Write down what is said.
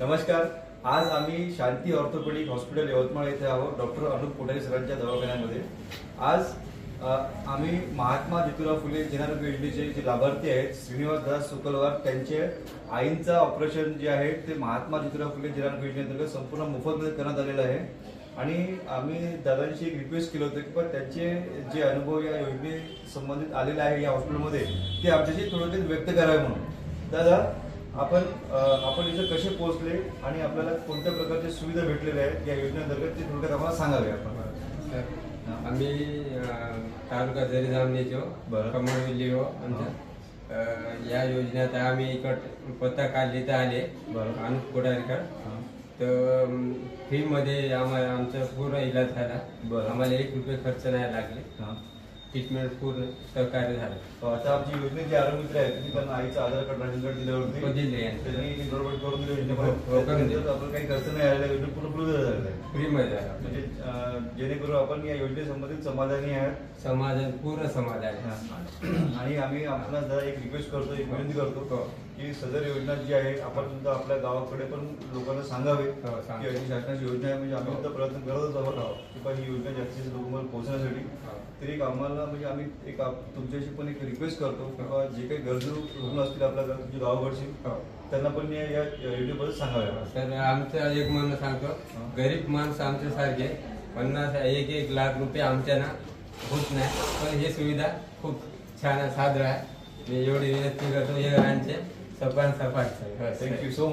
नमस्कार। आज आम्ही शांती ऑर्थोपेडिक हॉस्पिटल यवतमाळ येथे आहोत, डॉक्टर अनुप कोठारी सरांच्या दवाखान्यामध्ये। आज आम्ही महात्मा ज्योतिराव फुले जन आरोग्य योजनेचे जे लाभार्थी आहेत श्रीनिवास दास सुकलवार, त्यांचे आईंचं ऑपरेशन जे आहे ते महात्मा ज्योतिराव फुले जन आरोग्य योजनेअंतर्गत संपूर्ण मोफतमध्ये करण्यात आलेलं आहे। आणि आम्ही दादांशी एक रिक्वेस्ट केलं होतं की त्यांचे जे अनुभव या योजने संबंधित आलेले आहे या हॉस्पिटलमध्ये ते आमच्याशी थोडक्यात व्यक्त करावे म्हणून। दादा, आपण इथे कसे पोहोचले आणि आपल्याला कोणत्या प्रकारच्या सुविधा भेटलेल्या आहेत या योजनेअंतर्गत ते थोडक्यात आम्हाला सांगावे आपण। आम्ही तालुका जरी जामनेचो कमळवेली हो आमच्या या योजनेत आम्ही इकड पत्ता काढली तर आले अनुप कोठारीकर, तर फ्री मध्ये आमचा पूर्ण इलाज झाला। आम्हाला 1 रुपये खर्च नाही लागले, ट्रीटमेंट पूर्ण सहकार्य झालं। आता आमची योजने जे आरोग्य मित्र आहेत तुम्ही त्यांना आईचं आधार कार्ड राशन कार्ड दिल्यावरती दिले त्यांनी बरोबर करून दिले योजनेमध्ये, आपण काही खर्च नाही आलेला, योजना पूर्ण झालेला आहे, फ्री मध्ये झाला। म्हणजे जेणेकरून आपण या योजनेसंबंधित समाधानी आहेत, समाधान पूर्ण समाधान आहे। आणि आम्ही आपल्याला जरा एक रिक्वेस्ट करतो, एक विनंती करतो की सदर योजना जी आहे आपण सुद्धा आपल्या गावाकडे पण लोकांना सांगावे की अशी शासनाची योजना आहे। म्हणजे आम्ही सुद्धा प्रयत्न करतच आहोत की पण ही योजना जास्तीत जास्त लोकांपर्यंत पोहोचण्यासाठी। तरी एक आम्हाला म्हणजे आम्ही एक तुमच्याशी पण एक रिक्वेस्ट करतो किंवा जे काही गरजू रुग्ण असतील आपल्या तुमच्या गावाकडची त्यांना पण या योजनेबद्दल सांगावे। तर आमचं एक म्हणणं सांगतो, गरीब माणसं आमच्यासारखे 50-1 लाख रुपये आमच्या ना होत नाही, पण ही सुविधा खूप छान सादर आहे। मी एवढी विनंती करतो या गावांचे सरपंच। Thank you so much.